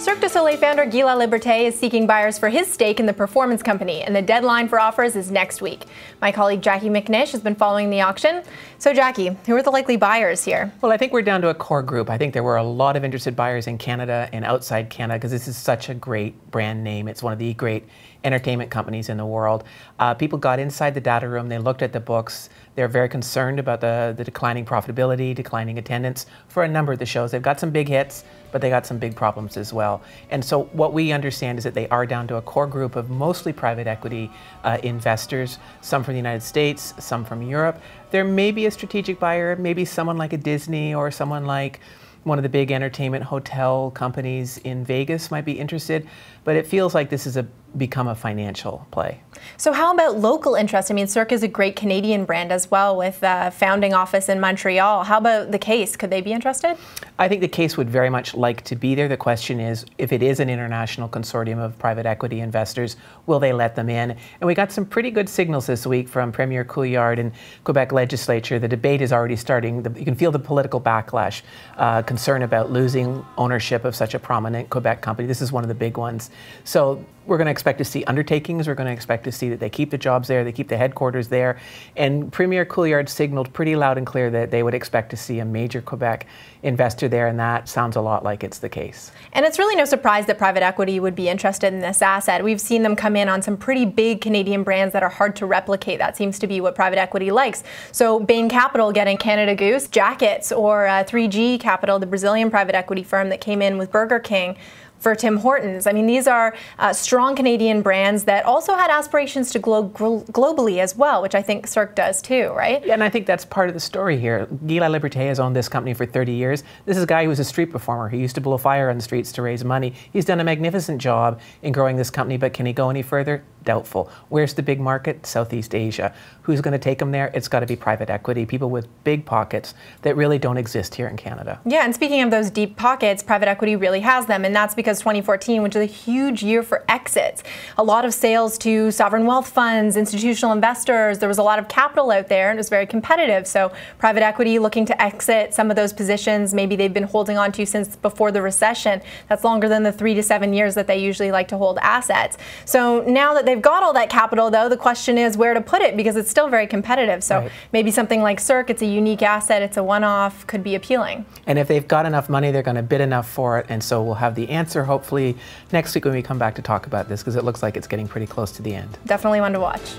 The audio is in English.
Cirque du Soleil founder Guy Laliberté is seeking buyers for his stake in the performance company, and the deadline for offers is next week. My colleague Jacquie McNish has been following the auction. So Jacquie, who are the likely buyers here? Well, I think we're down to a core group. I think there were a lot of interested buyers in Canada and outside Canada because this is such a great brand name. It's one of the great entertainment companies in the world. People got inside the data room, they looked at the books. They're very concerned about the declining profitability, declining attendance for a number of the shows. They've got some big hits, but they got some big problems as well. And so what we understand is that they are down to a core group of mostly private equity investors, some from the United States, some from Europe. There may be a strategic buyer, maybe someone like a Disney or someone like one of the big entertainment hotel companies in Vegas might be interested, but it feels like this has become a financial play. So how about local interest? I mean, Cirque is a great Canadian brand as well with a founding office in Montreal. How about the Case? Could they be interested? I think the Case would very much like to be there. The question is, if it is an international consortium of private equity investors, will they let them in? And we got some pretty good signals this week from Premier Couillard and Quebec legislature. The debate is already starting. You can feel the political backlash, concern about losing ownership of such a prominent Quebec company. This is one of the big ones. So we're going to expect to see undertakings. We're going to expect to see that they keep the jobs there, they keep the headquarters there. And Premier Couillard signaled pretty loud and clear that they would expect to see a major Quebec investor there, and that sounds a lot like it's the case. And it's really no surprise that private equity would be interested in this asset. We've seen them come in on some pretty big Canadian brands that are hard to replicate. That seems to be what private equity likes. So Bain Capital getting Canada Goose, Jackets, or 3G Capital, the Brazilian private equity firm that came in with Burger King for Tim Hortons. I mean, these are strong Canadian brands that also had aspirations to globally as well, which I think Cirque does too, right? Yeah, and I think that's part of the story here. Guy Laliberté has owned this company for 30 years. This is a guy who was a street performer. He used to blow fire on the streets to raise money. He's done a magnificent job in growing this company, but can he go any further? Doubtful. Where's the big market? Southeast Asia. Who's going to take him there? It's got to be private equity, people with big pockets that really don't exist here in Canada. Yeah, and speaking of those deep pockets, private equity really has them, and that's because 2014, which is a huge year for exits. A lot of sales to sovereign wealth funds, institutional investors. There was a lot of capital out there, and it was very competitive. So private equity looking to exit some of those positions maybe they've been holding on to since before the recession. That's longer than the 3 to 7 years that they usually like to hold assets. So now that they've got all that capital, though, the question is where to put it, because it's still very competitive. So maybe something like Cirque, it's a unique asset, it's a one-off, could be appealing. And if they've got enough money, they're going to bid enough for it, and so we'll have the answer hopefully next week when we come back to talk about this, because it looks like it's getting pretty close to the end. Definitely one to watch.